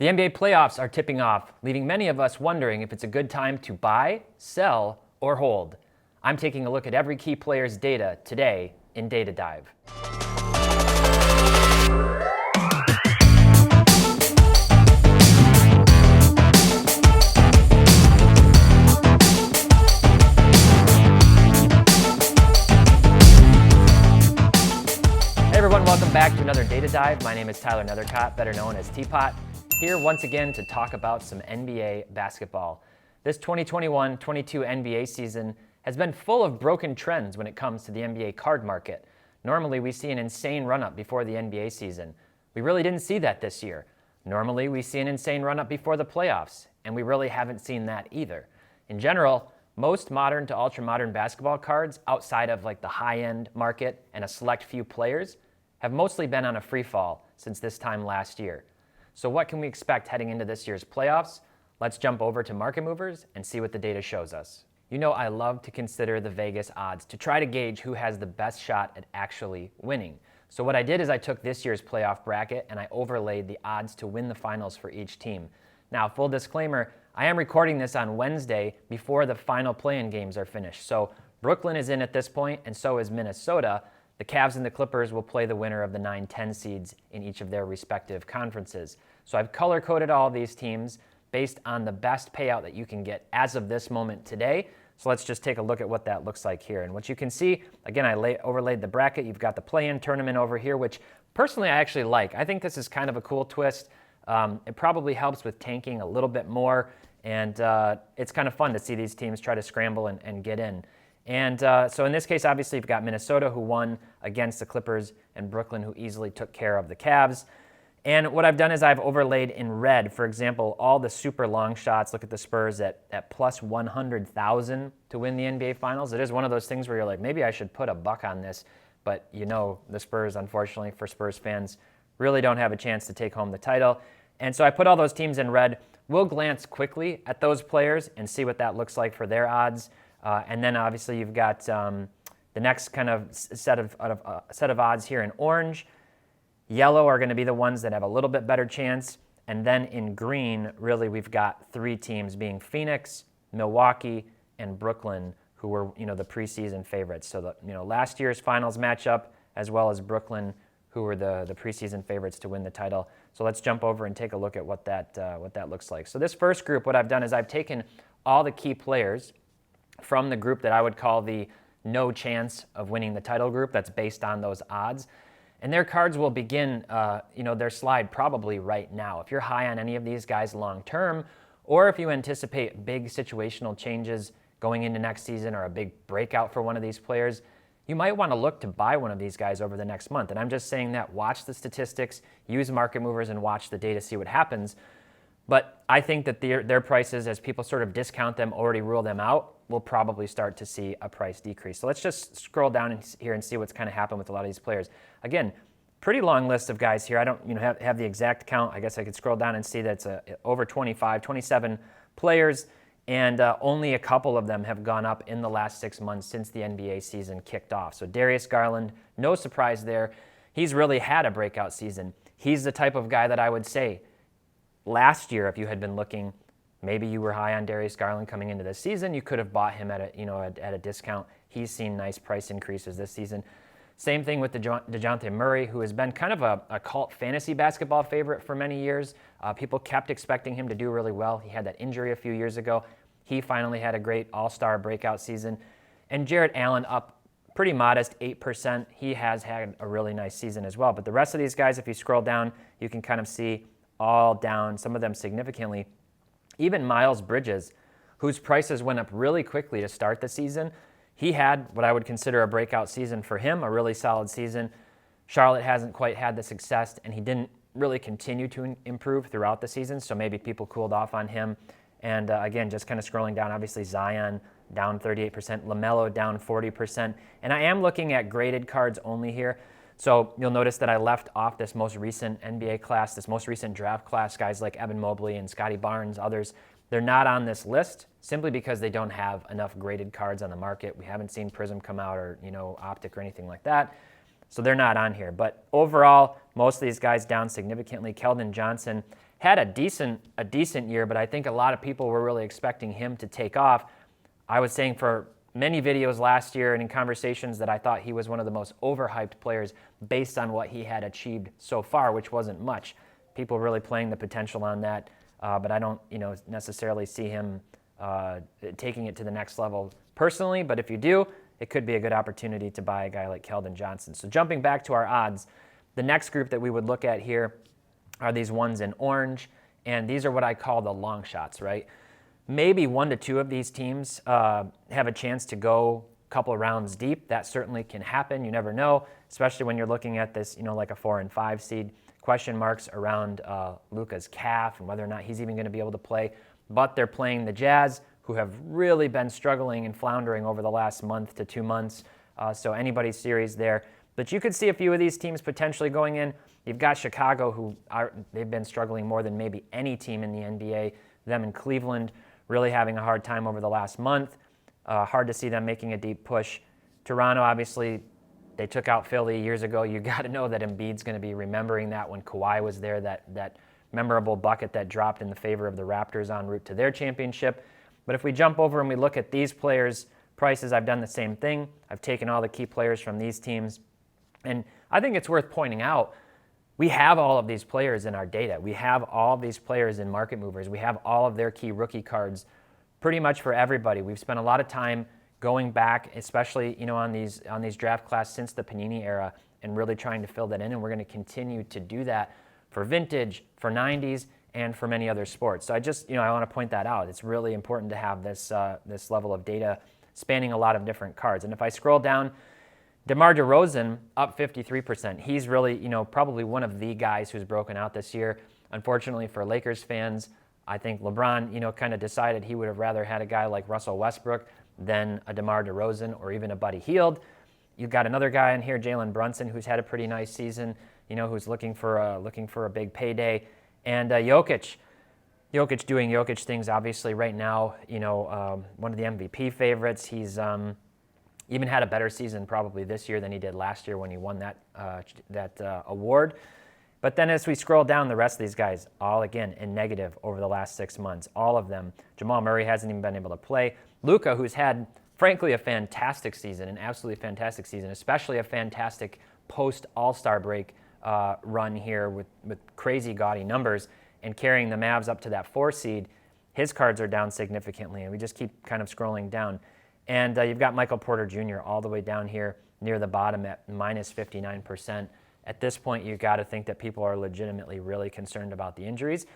The NBA playoffs are tipping off, leaving many of us wondering if it's a good time to buy, sell, or hold. I'm taking a look at every key player's data today in Data Dive. Hey everyone, welcome back to another Data Dive. My name is Tyler Nethercott, better known as T-pott, here once again to talk about some NBA basketball. This 2021-22 NBA season has been full of broken trends when it comes to the NBA card market. Normally we see an insane run-up before the NBA season. We really didn't see that this year. Normally we see an insane run-up before the playoffs, and we really haven't seen that either. In general, most modern to ultra-modern basketball cards outside of like the high-end market and a select few players have mostly been on a free fall since this time last year. So what can we expect heading into this year's playoffs? Let's jump over to market movers and see what the data shows us. You know I love to consider the Vegas odds to try to gauge who has the best shot at actually winning. So what I did is I took this year's playoff bracket and I overlaid the odds to win the finals for each team. Now, full disclaimer, I am recording this on Wednesday before the final play-in games are finished. So Brooklyn is in at this point, and so is Minnesota. The Cavs and the Clippers will play the winner of the 9-10 seeds in each of their respective conferences. So I've color-coded all of these teams based on the best payout that you can get as of this moment today. So let's just take a look at what that looks like here. And what you can see, again, I overlaid the bracket. You've got the play-in tournament over here, which personally I actually like. I think this is kind of a cool twist. It probably helps with tanking a little bit more, and it's kind of fun to see these teams try to scramble and get in. And so in this case, obviously, you've got Minnesota, who won against the Clippers, and Brooklyn, who easily took care of the Cavs. And what I've done is I've overlaid in red, for example, all the super long shots. Look at the Spurs at plus 100,000 to win the NBA Finals. It is one of those things where you're like, maybe I should put a buck on this. But you know the Spurs, unfortunately, for Spurs fans, really don't have a chance to take home the title. And so I put all those teams in red. We'll glance quickly at those players and see what that looks like for their odds. And then obviously you've got the next kind of set of odds here in orange. Yellow are going to be the ones that have a little bit better chance. And then in green, really we've got three teams being Phoenix, Milwaukee, and Brooklyn, who were the preseason favorites. So last year's finals matchup, as well as Brooklyn, who were the preseason favorites to win the title. So let's jump over and take a look at what that looks like. So this first group, what I've done is I've taken all the key players from the group that I would call the no chance of winning the title group. That's based on those odds. And their cards will begin, their slide probably right now. If you're high on any of these guys long term, or if you anticipate big situational changes going into next season or a big breakout for one of these players, you might want to look to buy one of these guys over the next month. And I'm just saying that, watch the statistics, use market movers, and watch the data, see what happens. But I think that their prices, as people sort of discount them, already rule them out, we'll probably start to see a price decrease. So let's just scroll down here and see what's kind of happened with a lot of these players. Again, pretty long list of guys here. I don't have the exact count. I guess I could scroll down and see that it's over 27 players, and only a couple of them have gone up in the last 6 months since the NBA season kicked off. So Darius Garland, no surprise there. He's really had a breakout season. He's the type of guy that I would say last year, if you had been looking, maybe you were high on Darius Garland coming into this season, you could have bought him at a discount. He's seen nice price increases this season. Same thing with DeJounte Murray, who has been kind of a cult fantasy basketball favorite for many years. People kept expecting him to do really well. He had that injury a few years ago. He finally had a great all-star breakout season. And Jarrett Allen up pretty modest, 8%. He has had a really nice season as well. But the rest of these guys, if you scroll down, you can kind of see all down, some of them significantly. Even Miles Bridges, whose prices went up really quickly to start the season, he had what I would consider a breakout season for him, a really solid season. Charlotte hasn't quite had the success, and he didn't really continue to improve throughout the season, so maybe people cooled off on him. And again, just kind of scrolling down, obviously Zion down 38%, LaMelo down 40%. And I am looking at graded cards only here. So you'll notice that I left off this most recent NBA class, this most recent draft class, guys like Evan Mobley and Scotty Barnes, others. They're not on this list simply because they don't have enough graded cards on the market. We haven't seen Prism come out or, Optic or anything like that. So they're not on here. But overall, most of these guys down significantly. Keldon Johnson had a decent year, but I think a lot of people were really expecting him to take off. I was saying for many videos last year and in conversations that I thought he was one of the most overhyped players based on what he had achieved so far, which wasn't much. People really playing the potential on that, but I don't necessarily see him taking it to the next level personally. But if you do, it could be a good opportunity to buy a guy like Keldon Johnson. So jumping back to our odds, the next group that we would look at here are these ones in orange, and these are what I call the long shots, right? Maybe 1 to 2 of these teams have a chance to go a couple of rounds deep. That certainly can happen. You never know, especially when you're looking at this, like a 4 and 5 seed. Question marks around Luka's calf and whether or not he's even going to be able to play. But they're playing the Jazz, who have really been struggling and floundering over the last month to 2 months. So anybody's series there. But you could see a few of these teams potentially going in. You've got Chicago, they've been struggling more than maybe any team in the NBA. Them in Cleveland really having a hard time over the last month. Hard to see them making a deep push. Toronto, obviously, they took out Philly years ago. You got to know that Embiid's going to be remembering that when Kawhi was there, that memorable bucket that dropped in the favor of the Raptors en route to their championship. But if we jump over and we look at these players' prices, I've done the same thing. I've taken all the key players from these teams. And I think it's worth pointing out, we have all of these players in our data. We have all of these players in Market Movers. We have all of their key rookie cards pretty much for everybody. We've spent a lot of time going back, especially on these draft class since the Panini era, and really trying to fill that in. And we're going to continue to do that for vintage, for 90s, and for many other sports. So I want to point that out. It's really important to have this level of data spanning a lot of different cards. And if I scroll down, DeMar DeRozan up 53%. He's really, probably one of the guys who's broken out this year. Unfortunately for Lakers fans, I think LeBron, kind of decided he would have rather had a guy like Russell Westbrook than a DeMar DeRozan or even a Buddy Hield. You've got another guy in here, Jalen Brunson, who's had a pretty nice season, who's looking for a big payday. And Jokic doing Jokic things, obviously, right now, one of the MVP favorites. He's even had a better season probably this year than he did last year when he won that award. But then as we scroll down, the rest of these guys, all again in negative over the last 6 months, all of them. Jamal Murray hasn't even been able to play. Luka, who's had, frankly, a fantastic season, an absolutely fantastic season, especially a fantastic post-All-Star break run here with crazy gaudy numbers and carrying the Mavs up to that 4 seed. His cards are down significantly, and we just keep kind of scrolling down. And you've got Michael Porter Jr. all the way down here near the bottom at minus 59%. At this point, you've got to think that people are legitimately really concerned about the injuries.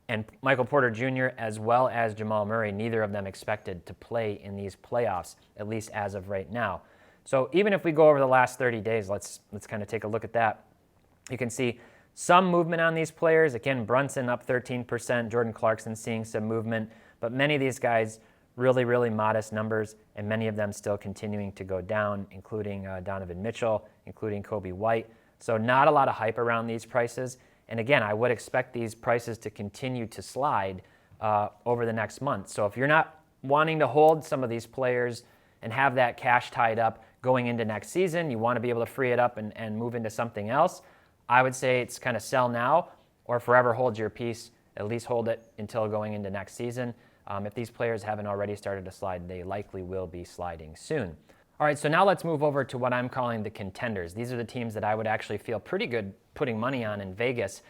And Michael Porter Jr. as well as Jamal Murray, neither of them expected to play in these playoffs, at least as of right now. So even if we go over the last 30 days, let's kind of take a look at that. You can see some movement on these players. Again, Brunson up 13%, Jordan Clarkson seeing some movement, but many of these guys really, really modest numbers, and many of them still continuing to go down, including Donovan Mitchell, including Kobe White. So not a lot of hype around these prices. And again, I would expect these prices to continue to slide over the next month. So if you're not wanting to hold some of these players and have that cash tied up going into next season, you want to be able to free it up and move into something else, I would say it's kind of sell now or forever hold your peace. At least hold it until going into next season. If these players haven't already started to slide, they likely will be sliding soon. All right, so now let's move over to what I'm calling the contenders. These are the teams that I would actually feel pretty good putting money on in Vegas.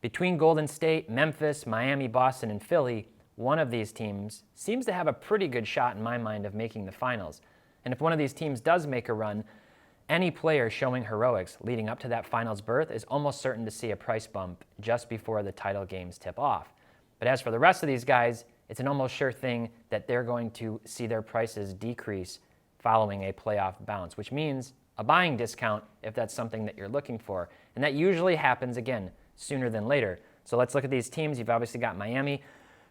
Between Golden State, Memphis, Miami, Boston, and Philly, one of these teams seems to have a pretty good shot in my mind of making the finals. And if one of these teams does make a run, any player showing heroics leading up to that finals berth is almost certain to see a price bump just before the title games tip off. But as for the rest of these guys, it's an almost sure thing that they're going to see their prices decrease following a playoff bounce, which means a buying discount if that's something that you're looking for. And that usually happens, again, sooner than later. So let's look at these teams. You've obviously got Miami.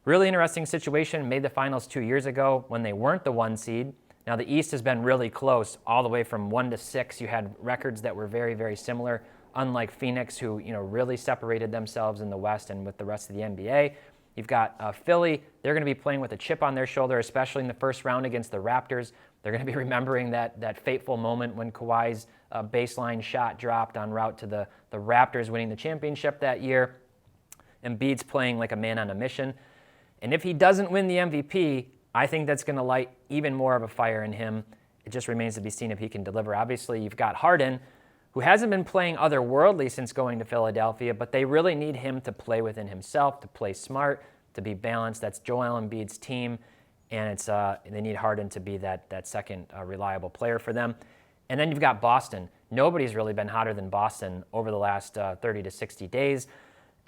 Really interesting situation. Made the finals 2 years ago when they weren't the 1 seed. Now the East has been really close all the way from 1 to 6. You had records that were very, very similar, unlike Phoenix, who really separated themselves in the West and with the rest of the NBA. You've got Philly. They're going to be playing with a chip on their shoulder, especially in the first round against the Raptors. They're going to be remembering that fateful moment when Kawhi's baseline shot dropped en route to the Raptors winning the championship that year. Embiid's playing like a man on a mission. And if he doesn't win the MVP, I think that's going to light even more of a fire in him. It just remains to be seen if he can deliver. Obviously, you've got Harden, who hasn't been playing otherworldly since going to Philadelphia, but they really need him to play within himself, to play smart, to be balanced. That's Joel Embiid's team, and they need Harden to be that second reliable player for them. And then you've got Boston. Nobody's really been hotter than Boston over the last 30 to 60 days.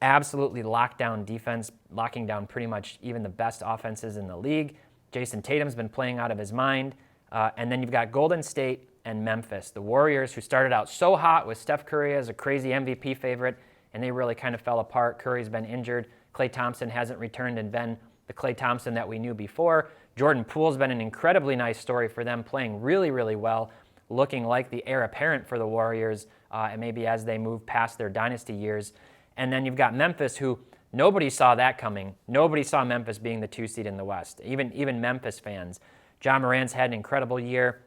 Absolutely lockdown defense, locking down pretty much even the best offenses in the league. Jason Tatum's been playing out of his mind. And then you've got Golden State and Memphis, the Warriors, who started out so hot with Steph Curry as a crazy MVP favorite, and they really kind of fell apart. Curry's been injured. Klay Thompson hasn't returned and been the Klay Thompson that we knew before. Jordan Poole's been an incredibly nice story for them, playing really, really well, looking like the heir apparent for the Warriors, and maybe as they move past their dynasty years. And then you've got Memphis, who nobody saw that coming. Nobody saw Memphis being the 2 seed in the West, even Memphis fans. Ja Morant's had an incredible year.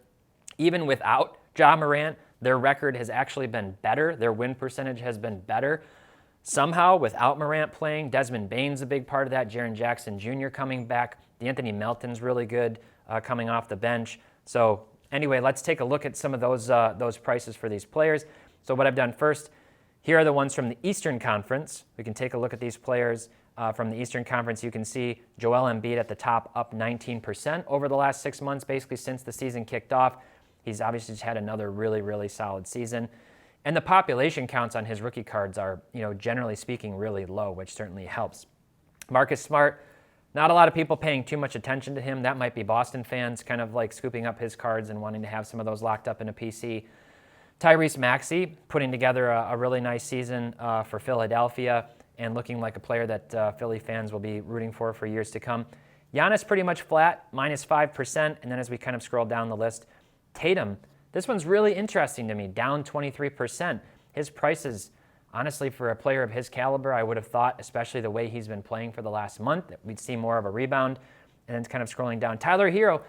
Even without Ja Morant, their record has actually been better. Their win percentage has been better. Somehow, without Morant playing, Desmond Bane's a big part of that. Jaren Jackson Jr. coming back. D'Anthony Melton's really good coming off the bench. So anyway, let's take a look at some of those prices for these players. So what I've done first, here are the ones from the Eastern Conference. We can take a look at these players from the Eastern Conference. You can see Joel Embiid at the top, up 19% over the last 6 months, basically since the season kicked off. He's obviously just had another really, really solid season. And the population counts on his rookie cards are, generally speaking, really low, which certainly helps. Marcus Smart, not a lot of people paying too much attention to him. That might be Boston fans kind of like scooping up his cards and wanting to have some of those locked up in a PC. Tyrese Maxey putting together a really nice season for Philadelphia and looking like a player that Philly fans will be rooting for years to come. Giannis pretty much flat, minus 5%. And then as we kind of scroll down the list, Tatum, this one's really interesting to me, down 23%. His prices, honestly, for a player of his caliber, I would have thought, especially the way he's been playing for the last month, that we'd see more of a rebound. And then kind of scrolling down, Tyler Hero,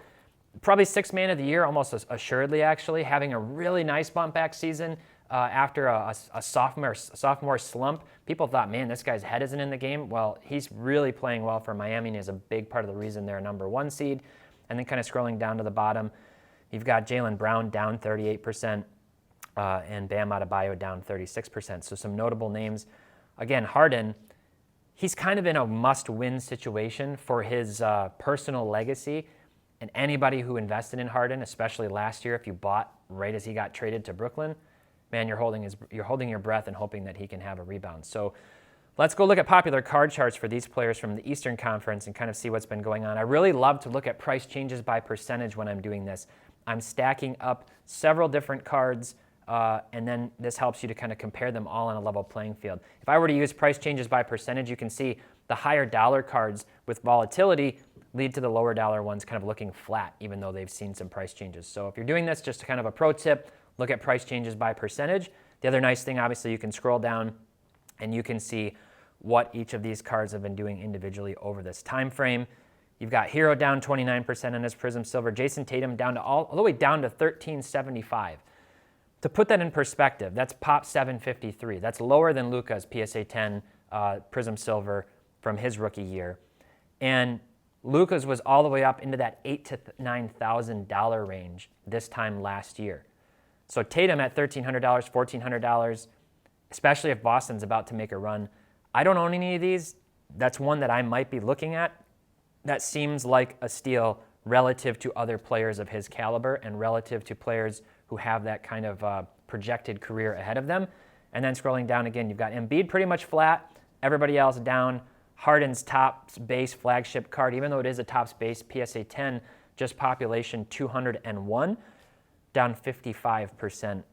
probably sixth man of the year, almost assuredly actually, having a really nice bump back season after a sophomore slump. People thought, man, this guy's head isn't in the game. Well, he's really playing well for Miami and is a big part of the reason they're a number 1 seed. And then kind of scrolling down to the bottom, you've got Jaylen Brown down 38% and Bam Adebayo down 36%. So some notable names. Again, Harden, he's kind of in a must-win situation for his personal legacy. And anybody who invested in Harden, especially last year, if you bought right as he got traded to Brooklyn, man, you're holding your breath and hoping that he can have a rebound. So let's go look at popular card charts for these players from the Eastern Conference and kind of see what's been going on. I really love to look at price changes by percentage when I'm doing this. I'm stacking up several different cards, and then this helps you to kind of compare them all on a level playing field. If I were to use price changes by percentage, you can see the higher dollar cards with volatility lead to the lower dollar ones kind of looking flat, even though they've seen some price changes. So if you're doing this, just kind of a pro tip, look at price changes by percentage. The other nice thing, obviously, you can scroll down and you can see what each of these cards have been doing individually over this time frame. You've got Hero down 29% on his Prism Silver. Jason Tatum down to all the way down to 1375. To put that in perspective, that's Pop 753. That's lower than Luka's PSA 10 Prism Silver from his rookie year. And Luka's was all the way up into that $8,000 to $9,000 range this time last year. So Tatum at $1,300, $1,400, especially if Boston's about to make a run. I don't own any of these. That's one that I might be looking at. That seems like a steal relative to other players of his caliber and relative to players who have that kind of projected career ahead of them. And then scrolling down again, you've got Embiid pretty much flat, everybody else down. Harden's Topps base flagship card, even though it is a Topps base PSA 10, just population 201, down 55%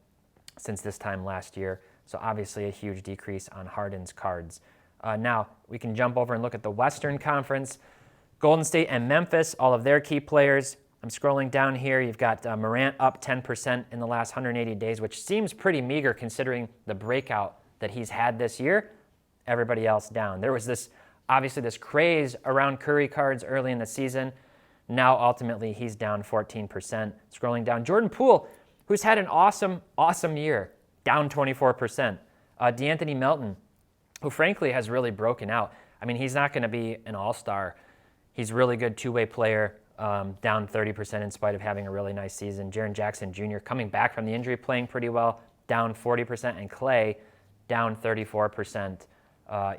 since this time last year. So obviously a huge decrease on Harden's cards. Now we can jump over and look at the Western Conference. Golden State and Memphis, all of their key players. I'm scrolling down here. You've got Morant up 10% in the last 180 days, which seems pretty meager considering the breakout that he's had this year. Everybody else down. There was obviously this craze around Curry cards early in the season. Now ultimately he's down 14%. Scrolling down, Jordan Poole, who's had an awesome year, down 24%. D'Anthony Melton, who frankly has really broken out. I mean, he's not going to be an all-star. He's a really good two-way player, down 30% in spite of having a really nice season. Jaren Jackson Jr. coming back from the injury, playing pretty well, down 40%, and Clay down 34%,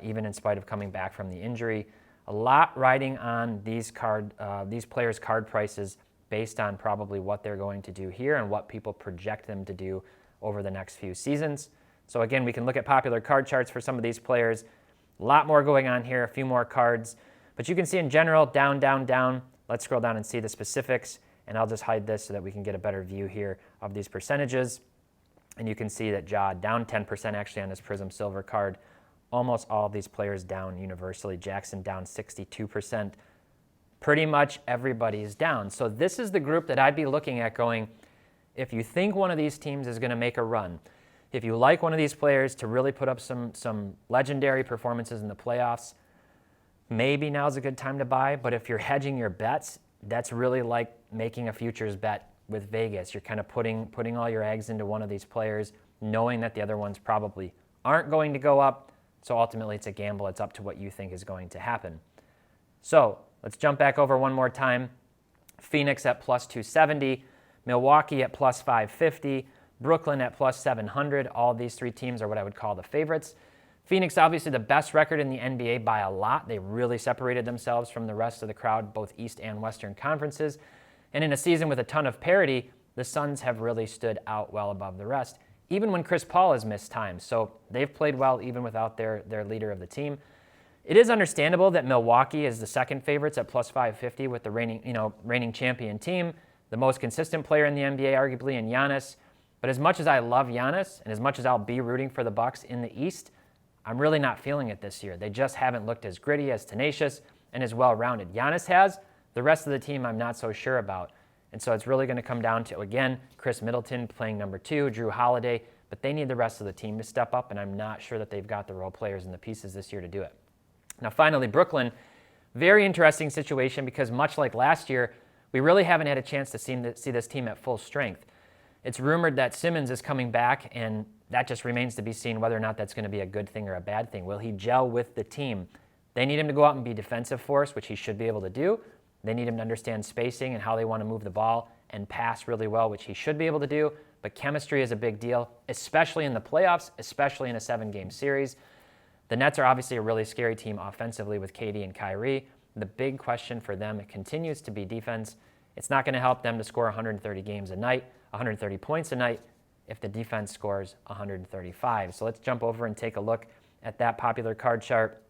even in spite of coming back from the injury. A lot riding on these players' card prices based on probably what they're going to do here and what people project them to do over the next few seasons. So again, we can look at popular card charts for some of these players. A lot more going on here, a few more cards. But you can see in general, down, down, down. Let's scroll down and see the specifics. And I'll just hide this so that we can get a better view here of these percentages. And you can see that Ja down 10% actually on his Prism Silver card. Almost all of these players down universally. Jackson down 62%. Pretty much everybody's down. So this is the group that I'd be looking at going, if you think one of these teams is going to make a run, if you like one of these players to really put up some legendary performances in the playoffs, maybe now's a good time to buy. But if you're hedging your bets, that's really like making a futures bet with Vegas. You're kind of putting all your eggs into one of these players, knowing that the other ones probably aren't going to go up. So ultimately, it's a gamble. It's up to what you think is going to happen. So let's jump back over one more time. Phoenix at plus 270, Milwaukee at plus 550, Brooklyn at plus 700. All these three teams are what I would call the favorites. Phoenix, obviously the best record in the NBA by a lot. They really separated themselves from the rest of the crowd, both East and Western conferences. And in a season with a ton of parity, the Suns have really stood out well above the rest, even when Chris Paul has missed time. So they've played well even without their leader of the team. It is understandable that Milwaukee is the second favorites at plus 550 with the reigning champion team, the most consistent player in the NBA, arguably, in Giannis. But as much as I love Giannis and as much as I'll be rooting for the Bucks in the East, I'm really not feeling it this year. They just haven't looked as gritty, as tenacious, and as well-rounded. Giannis has. The rest of the team I'm not so sure about. And so it's really going to come down to, again, Chris Middleton playing number 2, Drew Holiday, but they need the rest of the team to step up, and I'm not sure that they've got the role players and the pieces this year to do it. Now, finally, Brooklyn, very interesting situation because much like last year, we really haven't had a chance to see this team at full strength. It's rumored that Simmons is coming back, and that just remains to be seen whether or not that's going to be a good thing or a bad thing. Will he gel with the team? They need him to go out and be defensive force, which he should be able to do. They need him to understand spacing and how they want to move the ball and pass really well, which he should be able to do. But chemistry is a big deal, especially in the playoffs, especially in a 7-game series. The Nets are obviously a really scary team offensively with KD and Kyrie. The big question for them, it continues to be defense. It's not going to help them to score 130 points a night if the defense scores 135. So let's jump over and take a look at that popular card chart.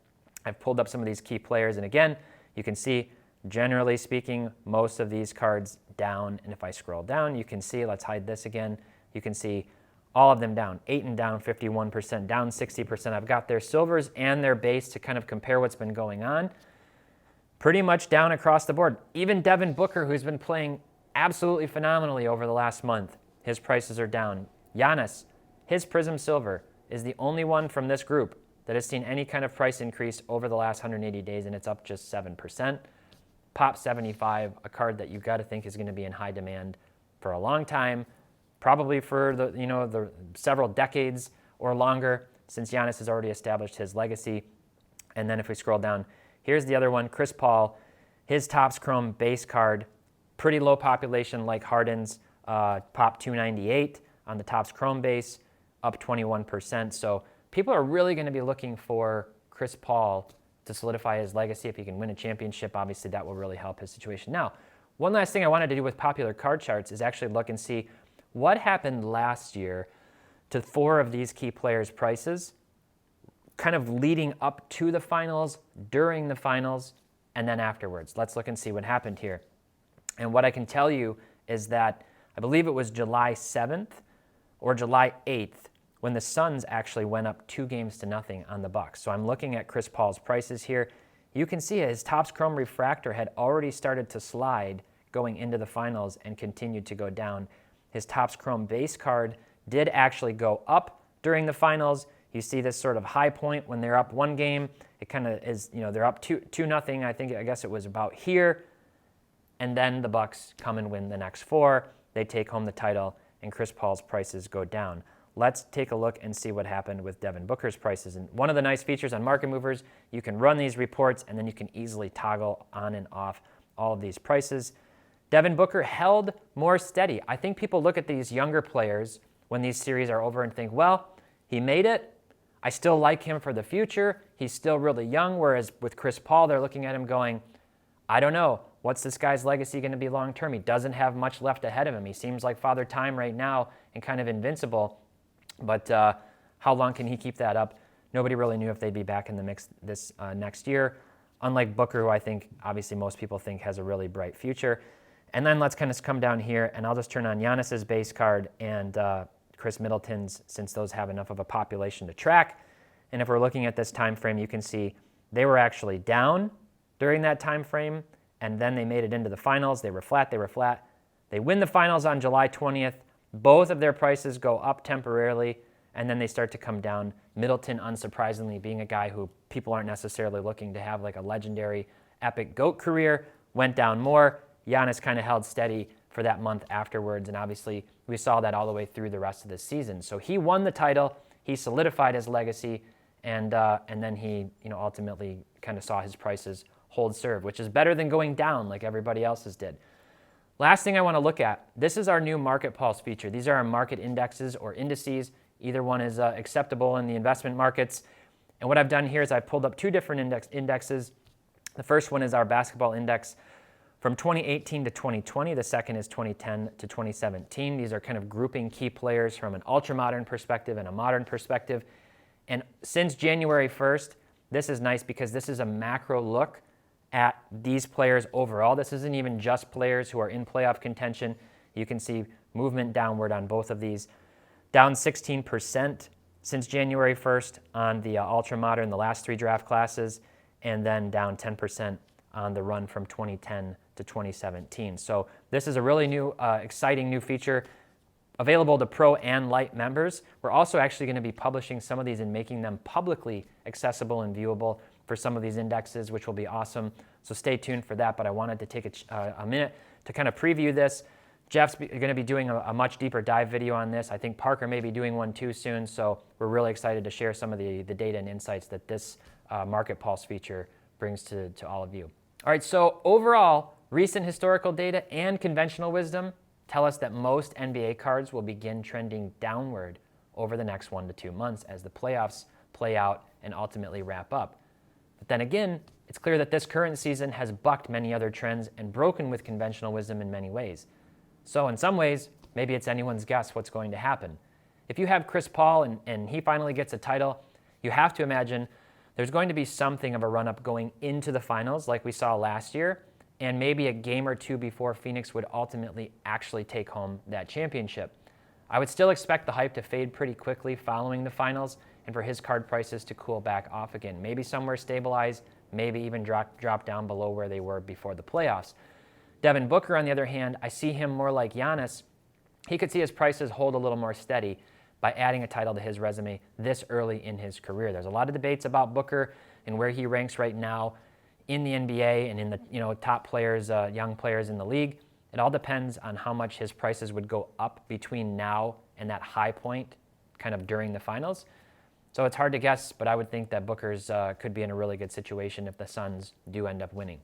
I've pulled up some of these key players, and again, you can see, generally speaking, most of these cards down. And if I scroll down, you can see, let's hide this again, you can see all of them down. Ayton down 51%, down 60%. I've got their silvers and their base to kind of compare what's been going on. Pretty much down across the board. Even Devin Booker, who's been playing absolutely phenomenally over the last month, his prices are down. Giannis, his Prism Silver, is the only one from this group that has seen any kind of price increase over the last 180 days, and it's up just 7%. Pop 75, a card that you've got to think is going to be in high demand for a long time, probably for the several decades or longer, since Giannis has already established his legacy. And then if we scroll down, here's the other one, Chris Paul, his Topps Chrome base card, pretty low population like Harden's, Pop 298 on the Topps Chrome base, up 21%. So people are really going to be looking for Chris Paul to solidify his legacy. If he can win a championship, obviously that will really help his situation. Now, one last thing I wanted to do with popular card charts is actually look and see what happened last year to 4 of these key players' prices, kind of leading up to the finals, during the finals, and then afterwards. Let's look and see what happened here. And what I can tell you is that I believe it was July 7th or July 8th when the Suns actually went up 2-0 on the Bucks. So I'm looking at Chris Paul's prices here. You can see his Topps Chrome Refractor had already started to slide going into the finals and continued to go down. His Topps Chrome base card did actually go up during the finals. You see this sort of high point when they're up 1 game. It kind of is, they're up 2-0. I guess it was about here. And then the Bucks come and win the next 4. They take home the title, and Chris Paul's prices go down. let's take a look and see what happened with Devin Booker's prices. And one of the nice features on Market Movers, you can run these reports and then you can easily toggle on and off all of these prices. Devin Booker held more steady. I think people look at these younger players when these series are over and think, well, he made it. I still like him for the future. He's still really young, whereas with Chris Paul, they're looking at him going, I don't know. What's this guy's legacy going to be long term? He doesn't have much left ahead of him. He seems like Father Time right now and kind of invincible. But how long can he keep that up? Nobody really knew if they'd be back in the mix this next year. Unlike Booker, who I think obviously most people think has a really bright future. And then let's kind of come down here, and I'll just turn on Giannis's base card and Chris Middleton's, since those have enough of a population to track. And if we're looking at this time frame, you can see they were actually down during that time frame, and then they made it into the finals. They were flat. They win the finals on July 20th. Both of their prices go up temporarily, and then they start to come down. Middleton, unsurprisingly, being a guy who people aren't necessarily looking to have like a legendary, epic GOAT career, went down more. Giannis kind of held steady for that month afterwards, and obviously we saw that all the way through the rest of the season. So he won the title, he solidified his legacy, and then he ultimately kind of saw his prices hold serve, which is better than going down like everybody else's did. Last thing I want to look at, this is our new Market Pulse feature. These are our market indexes or indices. Either one is acceptable in the investment markets. And what I've done here is I've pulled up two different indexes. The first one is our basketball index from 2018 to 2020. The second is 2010 to 2017. These are kind of grouping key players from an ultra-modern perspective and a modern perspective. And since January 1st, this is nice because this is a macro look at these players overall. This isn't even just players who are in playoff contention. You can see movement downward on both of these. Down 16% since January 1st on the ultra-modern, the last three draft classes, and then down 10% on the run from 2010 to 2017. So this is a really new, exciting new feature available to Pro and Lite members. We're also actually going to be publishing some of these and making them publicly accessible and viewable for some of these indexes, which will be awesome. So stay tuned for that, but I wanted to take a minute to kind of preview this. Jeff's going to be doing a much deeper dive video on this. I think Parker may be doing one too soon, so we're really excited to share some of the data and insights that this Market Pulse feature brings to all of you. All right, so overall, recent historical data and conventional wisdom tell us that most NBA cards will begin trending downward over the next 1 to 2 months as the playoffs play out and ultimately wrap up. But then again, it's clear that this current season has bucked many other trends and broken with conventional wisdom in many ways. So in some ways, maybe it's anyone's guess what's going to happen. If you have Chris Paul and he finally gets a title, you have to imagine there's going to be something of a run-up going into the finals like we saw last year, and maybe a game or two before Phoenix would ultimately actually take home that championship. I would still expect the hype to fade pretty quickly following the finals and for his card prices to cool back off again. Maybe somewhere stabilize, maybe even drop down below where they were before the playoffs. Devin Booker, on the other hand, I see him more like Giannis. He could see his prices hold a little more steady by adding a title to his resume this early in his career. There's a lot of debates about Booker and where he ranks right now in the NBA and in the top players, young players in the league. It all depends on how much his prices would go up between now and that high point kind of during the finals. So it's hard to guess, but I would think that Booker's could be in a really good situation if the Suns do end up winning.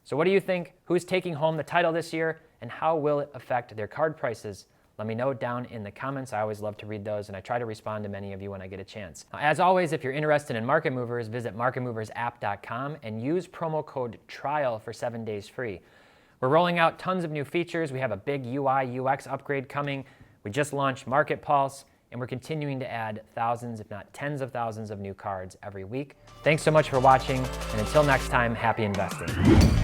So what do you think? Who's taking home the title this year, and how will it affect their card prices? Let me know down in the comments. I always love to read those, and I try to respond to many of you when I get a chance. As always, if you're interested in Market Movers, visit marketmoversapp.com and use promo code TRIAL for 7 days free. We're rolling out tons of new features. We have a big UI, UX upgrade coming. We just launched Market Pulse, and we're continuing to add thousands, if not tens of thousands of new cards every week. Thanks so much for watching, and until next time, happy investing.